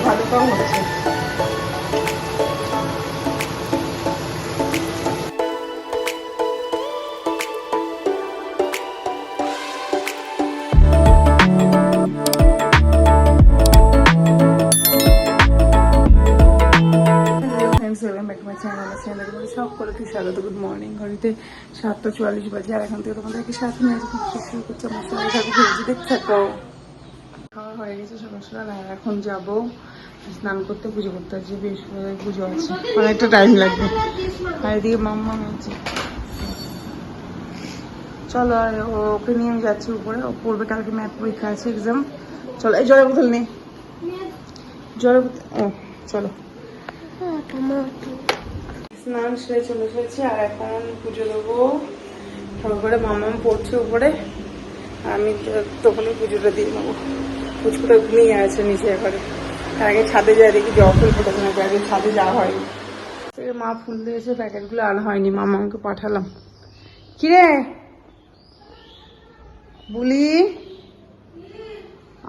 ভালো কাম হচ্ছে। সকলকে স্বাগত। Good morning. ঘড়িতে 7:44 বাজে আর এখন থেকে তোমাদেরকে সাথে নিয়ে শুরু করছে আমার সঙ্গে থাকো, ভেজি দেখতে থাকো। খাওয়া হয়ে গেছে সকাল সকাল, আর এখন যাবো স্নান করতে, পুজো করতে। আজকে বৃহস্পতিবার পুজো আছে, অনেকটা টাইম লাগবে। আর এদিকে মাম্মা মেয়েছে, চলো। আর ওকে নিয়ে আমি যাচ্ছি উপরে, ও পড়বে, কালকে ম্যাথ পরীক্ষা আছে, এক্সাম। চলো, এই জলের বোতল নেই, জলের বোতল। ও চলো, স্নান সেরে চলে এসেছি আর এখন পুজো দেবো। সবাই করে মামা পড়ছে উপরে, আমি তখনই পুজোটা দিয়ে নেবো। পুচকুটা ঘুমিয়ে আছে নিচে ঘরে। তার আগে ছাদে যায়, দেখি জবা ফুল ফোটাতে নাকি, আগে ছাদে যাওয়া হয়নি। মা ফুল দিয়েছে, প্যাকেটগুলো আনা হয়নি, মামা আমাকে পাঠালাম। কিরে বলি,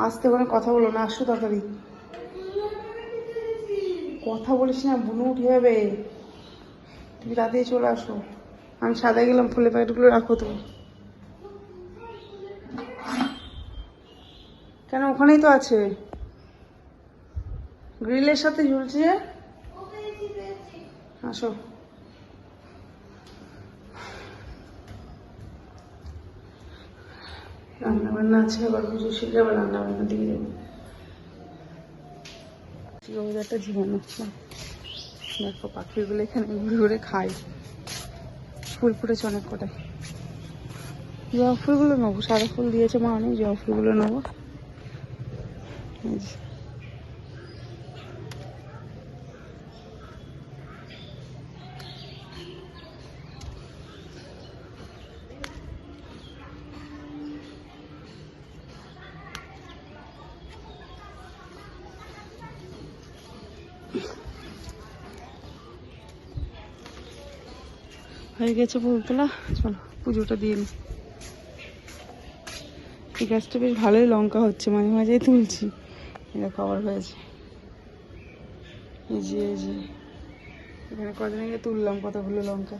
আসতে কোনো কথা বলো না, আসো তাড়াতাড়ি। কথা বলিস না, বুনু উঠে যাবে, তুমি তাড়াতাড়ি চলে আসো। আমি সাদা গেলাম, ফুলের প্যাকেটগুলো রাখো তুমি। কেন, ওখানেই তো আছে, গ্রিলের সাথে ঝুলছে। আসো, রান্না বান্না আছে, আবার পুজো শিখে আবার রান্না বান্না দিয়ে যাবো। ওয়েদারটা জীবন হচ্ছে, দেখো পাখিগুলো এখানে ঘুরে ঘুরে খায়। ফুল ফুটেছে অনেক কটায়, জবা ফুলগুলো নেবো, সাদা ফুল দিয়েছে মা অনেক, জবা ফুলগুলো নেবো। হয়ে গেছে ফুল তোলা, চলো পুজোটা দিয়ে নি। এই গাছটা বেশ ভালোই লঙ্কা হচ্ছে, মাঝে মাঝেই তুলছি, এটা খাবার হয়েছে। এই যে এখানে কদিন আগে তুললাম কতগুলো লঙ্কা।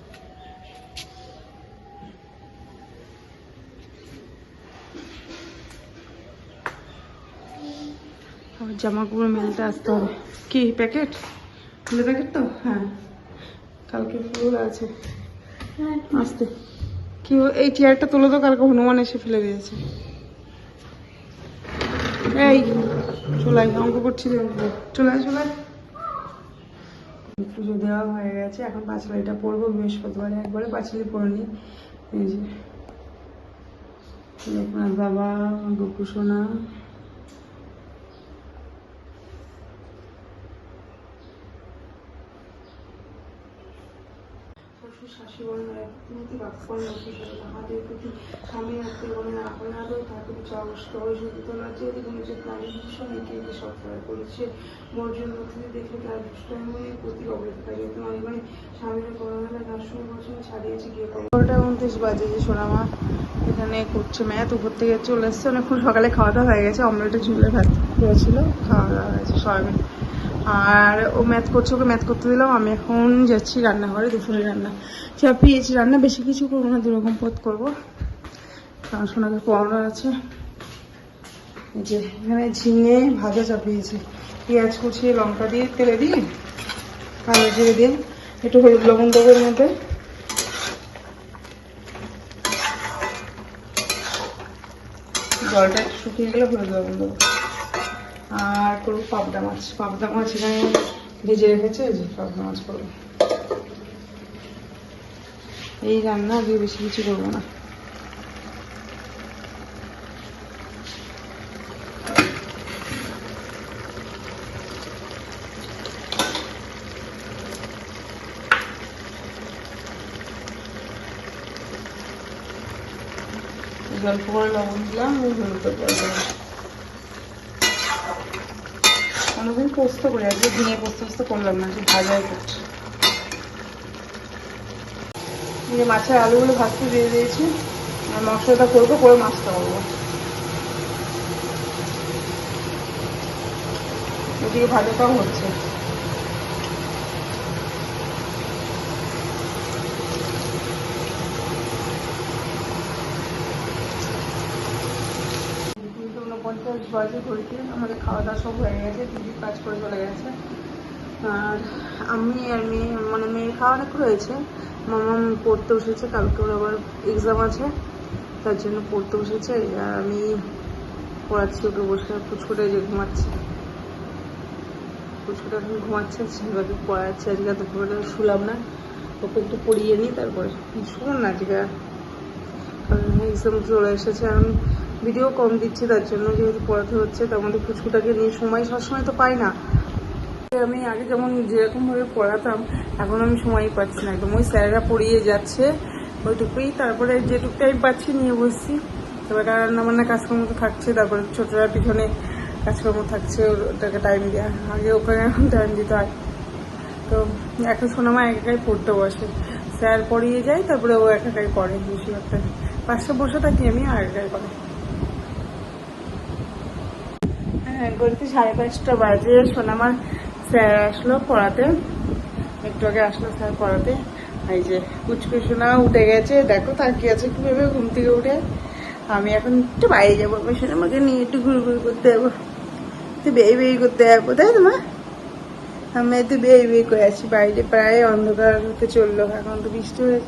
আবার জামাগুলো মেলতে আসতে হবে। কি প্যাকেট, ফুলের প্যাকেট তো? হ্যাঁ, কালকে ফুল আছে আসতে। কি এই চেয়ারটা তুলে তো, কালকে হনুমান এসে ফেলে দিয়েছে। এই চলাই, অঙ্ক করছি, চলাই। পুজো দেওয়া হয়ে গেছে, এখন পাঁচলাইটা পড়বো, বৃহস্পতিবারে একবারে পাঁচলি পড়ে নি। এই যে আপনার বাবা, গপু সোনা, শাশুড়ি তাহাদের প্রতি স্বামী আত্মীয় বলেন আপনারও তাকে অবস্থ ওই সুতরাং যে নিজের প্রাণী ভীষণ একে সৎকার করেছে। বর্জন নথিতে দেখে তার দুষ্টাইমনের প্রতি অবস্থায় মানে স্বামীর করোনা তার সঙ্গে বছর ছাড়িয়েছে গিয়ে 12:29 বাজে যে সোনামা এখানে করছে ম্যাথ। উপর থেকে চলে এসছে, অনেকক্ষণ সকালে খাওয়া দাওয়া হয়ে গেছে, অমলেটে ঝুলে ভাত করেছিল, খাওয়া দাওয়া হয়েছে সয়াবিন। আর ও ম্যাথ করছে, ওকে ম্যাথ করতে দিলাম। আমি এখন যাচ্ছি রান্নাঘরে, দুপুরে রান্না চাপিয়েছি। রান্না বেশি কিছু করবো না, 2 রকম পদ করবো, কারণ সোনাকে পড়ানো আছে। এই যে এখানে ঝিঙে ভাজা চাপিয়েছি, পেঁয়াজ কুচিয়ে লঙ্কা দিয়ে তেলে দিয়ে কালো জিরে দিয়ে একটু হলুদ লবণ দেবো এর মধ্যে। জলটা একটু শুকিয়ে গেলে হলুদ লবণ দেবো। আর করবো পাবদা মাছ এখানে ভেজে রেখেছে, যে পাবদা মাছ করবো। এই রান্না আগে বেশি কিছু করবো না। অল্প করে লবণ দিলাম, হলুদ দিলাম। অনেকদিন পোস্ত করি, আজকে ঝিঙে পোস্ত করলাম না, ভাজাই করছি। এই যে মাছের আলুগুলো ভাজতে দিয়ে দিয়েছি, আর মশলাটা করবো, করে মাছটা করবো। ওদিকে ভাজাটাও হচ্ছে। বাজে ঘড়িতে আমাদের খাওয়া দাওয়া সব হয়ে গেছে, দিদি কাজ করে চলে গেছে। আর আমি আর মেয়ে, মানে মেয়ের খাওয়া অনেক রয়েছে। মামা পড়তে বসেছে, কালকে ওর আবার এক্সাম আছে, তার জন্য পড়তে বসেছে। আর আমি পড়াচ্ছি ওকে বসে। পুচকুটা যে ঘুমাচ্ছে, পুচকুটা এখন ঘুমাচ্ছে, ছেলেকে পড়াচ্ছে। আজকে দুপুরবেলা শুলাম না, ওকে একটু পড়িয়ে নিই, তারপরে শুনুন না। আজকে কারণ এক্সাম চলে এসেছে, এখন ভিডিও কম দিচ্ছি, তার জন্য যেহেতু পড়াতে হচ্ছে। তার মধ্যে পুচকুটাকে নিয়ে সময় সবসময় তো পাই না। আমি আগে যেমন যেরকমভাবে পড়াতাম, এখন আমি সময়ই পাচ্ছি না একদম। ওই স্যাররা পড়িয়ে যাচ্ছে ওইটুকুই, তারপরে যেটুকু টাইম পাচ্ছি নিয়ে বসছি। তারপরে রান্নাবান্না কাজকর্ম তো থাকছে, তারপরে ছোটরা পিছনে কাজকর্ম থাকছে, ওটাকে টাইম দেওয়া। আগে ওখানে এখন টাইম দিতে হয়। তো এখন সোনামা একাই পড়তে বসে, স্যার পড়িয়ে যায়, তারপরে ও একাই পড়ে। বেশিরভাগটা পাশে বসে থাকি আমি, আর একাই পড়ে। হ্যাঁ, গড়িতে 5:30 বাজে। সোনামার স্যার আসলো পড়াতে, একটু আগে আসলো স্যার পড়াতে। এই যে কুচকু সোনা উঠে গেছে, দেখো তাকিয়ে আছে কিভাবে ঘুম থেকে উঠে। আমি এখন একটু বাইরে যাবো, আমি সোনামাকে নিয়ে একটু ঘুরঘুর করতে যাবো, একটু বেই করতে যাবো, তাই তো মা? আমি একটু বেই করে আছি বাইরে। প্রায় অন্ধকার হতে চললো, এখন তো বৃষ্টি হয়ে,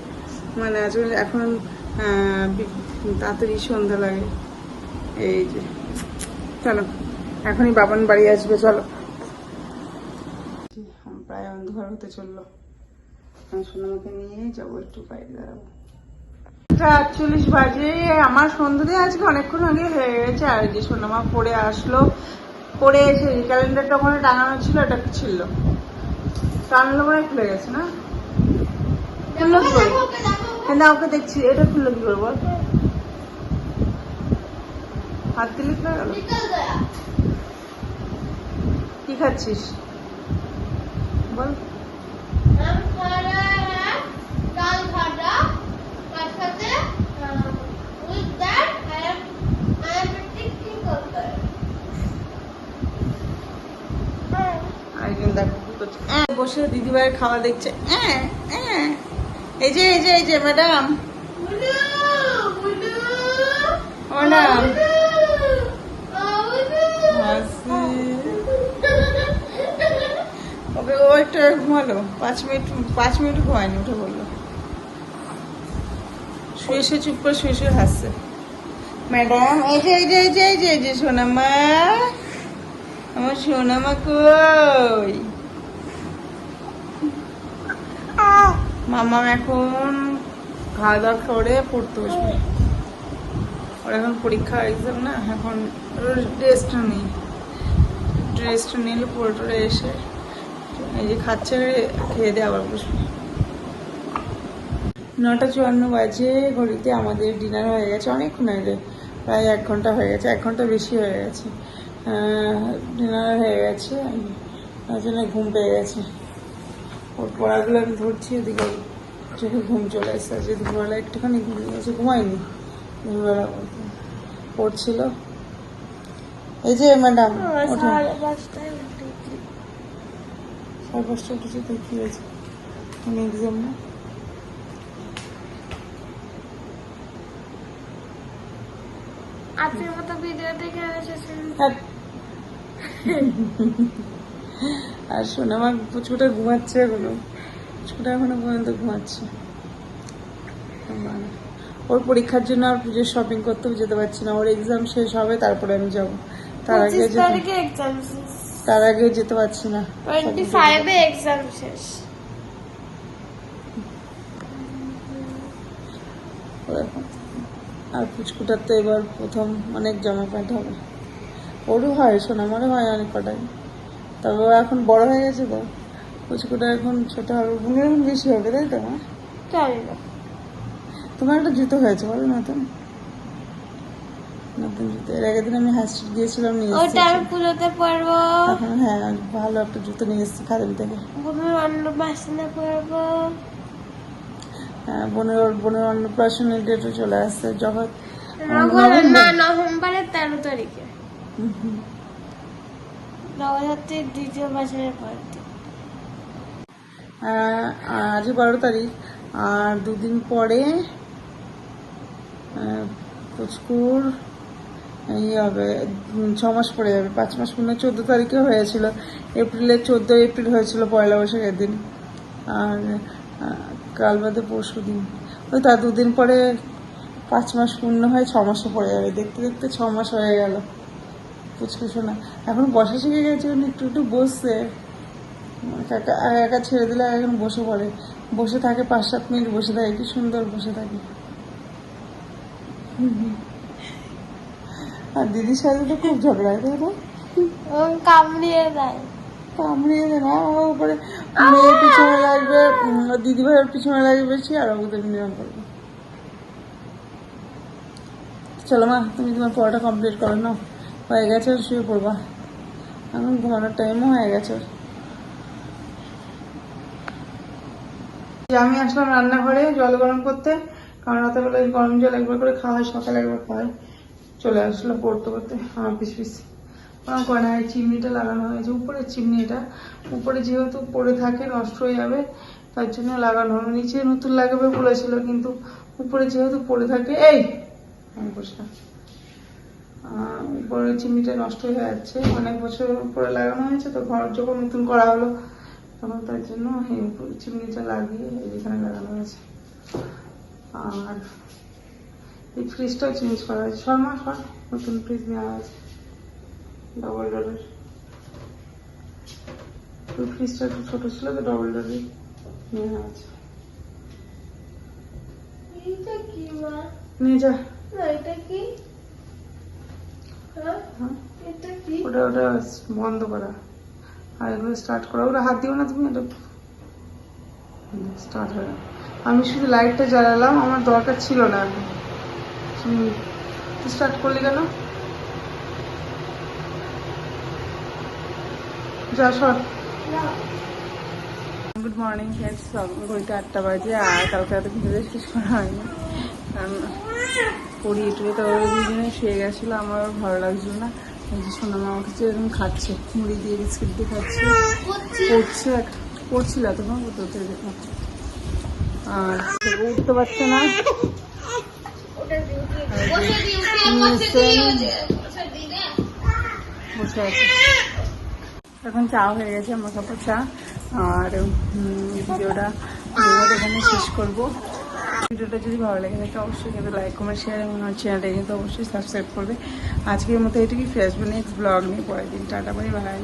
মানে আসলে এখন তাড়াতাড়ি সন্ধ্যা লাগে। এই যে চলো, এখনই বাবান বাড়ি আসবে, চলো। প্রায় অন্ধকার হতে চললো, আমি সোনামাকে নিয়ে যাবো একটু বাইরে দাঁড়াবো। 48 বাজে। আমার সন্ধ্যা দিয়ে আজকে অনেকক্ষণ আগে হয়ে গেছে। আর যে সোনামা পড়ে আসলো, পড়ে এসে ক্যালেন্ডারটা ওখানে টাঙানো ছিল, এটা কি ছিল, টানলো মানে খুলে গেছে না? খুললো কি করে? না, ওকে দেখছি, এটা খুললো কি করে বল? হাত দিলে খুলে গেল? কি খাচ্ছিস বল? বসে দিদিভাইয়ের খাওয়া দেখছে। এই যে এই যে এই যে ম্যাডাম, ম্যাডাম ওকে, ও একটা ঘুমালো 5 মিনিট ঘুমায়নি, উঠে বললো। শুয়ে শুয়ে চুপ করে শুয়ে শুয়ে হাসছে। ম্যাডাম এই যে এই যে এই যে এই যে এই যে সোনামা, আমার সোনামা কই? মামা এখন খাওয়া দাওয়া করে পড়তে বসবে। ওর এখন পরীক্ষা, এক্সাম না, এখন রেস্টটা নেই। রেস্ট নিলে পড়ে এসে এই যে খাচ্ছে, খেয়ে দিয়ে আবার বসবে। 9:54 বাজে ঘড়িতে। আমাদের ডিনার হয়ে গেছে অনেকক্ষণ আগে, প্রায় 1 ঘন্টা হয়ে গেছে, 1 ঘন্টা বেশি হয়ে গেছে। ডিনার হয়ে গেছে, তার জন্য ঘুম পেয়ে গেছে। ওর পড়াগুলো আমি ধরছি, ওদিকে চোখে ঘুম চলে এসেছে। আজকে দুপুরবেলা একটুখানি ঘুমিয়েছে, ঘুমায়নি দুপুরবেলা, পড়ছিল। এই যে ম্যাডাম 5:30 উঠেছে, তো কি হয়েছে, এক্সাম না? আপনার মতো ভিডিও দেখে আর শোনো, আমার পুচকুটা ঘুমাচ্ছে এখনো, পুচকুটা এখনো পর্যন্ত ঘুমাচ্ছে। ওর পরীক্ষার জন্য আর পুজোর শপিং করতেও যেতে পারছি না। ওর এক্সাম শেষ হবে, তারপরে আমি যাবো। তার আগে যেতে পারছি না। 25 এক্সাম শেষ। আর পুচকুটার তো এবার প্রথম অনেক জামা প্যান্ট হবে। ওরও হয়, সোনামারও হয় অনেক কটাই, তবে ও এখন বড় হয়ে গেছে তো। পুচকুটা এখন ছোট হবে, বোনের এখন বেশি হবে, তাই তো? তোমার একটা জুতো হয়েছে বলো, নতুন নতুন জুতো। এর আগের দিন আমি হাসপাতাল গিয়েছিলাম, নিয়ে ওটা আমি পুজোতে পরবো। হ্যাঁ, ভালো একটা জুতো নিয়ে এসেছি খাদিম থেকে। বোনের অন্নপ্রাশনে পরবো। হ্যাঁ, বোনের অন্নপ্রাশনের ডেটও চলে আসছে, যখন নভেম্বরের 13 তারিখে। নবরাত্রির দ্বিতীয় বছরের পরের দিন। আজ 12 তারিখ, আর দুদিন পরে পুচকুর ইয়ে হবে, 6 মাস পরে যাবে, 5 মাস পূর্ণ। 14 তারিখে হয়েছিল, এপ্রিলের 14 এপ্রিল হয়েছিল পয়লা বৈশাখের দিন। আর কাল বাদে পরশু দিন, ওই তার দুদিন পরে 5 মাস পূর্ণ হয়, 6 মাসও পড়ে যাবে। দেখতে দেখতে 6 মাস হয়ে গেল পুচকু শোনা। এখন বসা শিখে গেছে, একটু একটু বসছে। একা ছেড়ে দিলে এখন বসে পড়ে, বসে থাকে 5-7 মিনিট বসে থাকে, কি সুন্দর বসে থাকে। আর দিদির সাথে তো খুব ঝগড়া হয়, তাই না? কামড়িয়ে দেয়। কামড়িয়ে দেয় না, আমার উপরে মেয়ের পিছনে লাগবে, দিদি ভাইয়ের পিছনে লাগবে বেশি, আর ওদের নিয়ম করবে। চলো মা, তুমি তোমার পড়াটা কমপ্লিট করো না, হয়ে গেছে, শুয়ে পড়বা। এখন ঘুমানোর টাইমও হয়ে গেছে। আমি আসলাম রান্নাঘরে জল গরম করতে, কারণ রাতেবেলা গরম জল একবার করে খাওয়া হয়, সকালে একবার খাওয়া হয়। চলে আসলো পড়তে পড়তে আমার পিছ পিছ। ওরকম করে না, এই চিমনিটা লাগানো হয়েছে, উপরের চিমনি, এটা উপরে যেহেতু পড়ে থাকে নষ্ট হয়ে যাবে, তার জন্য লাগানো হলো। নিচে নতুন লাগাবে বলেছিল, কিন্তু উপরে যেহেতু পড়ে থাকে, এই উপরের চিমনিটা নষ্ট হয়ে যাচ্ছে, অনেক বছর পরে লাগানো হয়েছে তো, ঘর যখন নতুন করা হলো তখন, তার জন্য এই চিমনিটা লাগিয়ে এখানে লাগানো হয়েছে। আর এই ফ্রিজটাও চেঞ্জ করা হয়েছে, শর্মা সর, নতুন ফ্রিজ নেওয়া হয়েছে ডবল ডোরের। ওই ফ্রিজটা একটু ছোট ছিল তো, ডবল ডোরের নেওয়া আছে। এটা কি মা? নিয়ে যা। এটা কি? এটা কি? ওটা বন্ধ করা, আর এগুলো স্টার্ট করা। ওটা হাত দিও না তুমি, এটা স্টার্ট হয়ে গেল। আমি শুধু লাইটটা জ্বালালাম, আমার দরকার ছিল না। তুই স্টার্ট করলি কেন? যা সর। গুড মর্নিং ফ্রেন্ডস, ঘড়িতে 8টা বাজে, আর কালকে রাতে ভিডিও শেষ করা হয়নি, কারণ পড়িয়ে টুড়ে তো দুজনে শুয়ে গেছিলো, আমার ভালো লাগছিল না। এই যে সোনামা আমার কাছে এরকম খাচ্ছে, মুড়ি দিয়ে বিস্কিট দিয়ে খাচ্ছে, পড়ছিল তখন তোতে দেখো। আর উঠতে পারছে না, বসে আছে। এখন চা হয়ে গেছে, আমার কাপড় চা। আর ভিডিওটা এখানে শেষ করবো। ভিডিওটা যদি ভালো লেগে থাকে অবশ্যই কিন্তু লাইক কমেন্ট শেয়ার, এবং আমার চ্যানেলটা কিন্তু অবশ্যই সাবস্ক্রাইব করবে। আজকের মতো এটুকুই, ফেসবুক নেক্সট ব্লগ নিয়ে পরের দিন। Tata bye bye.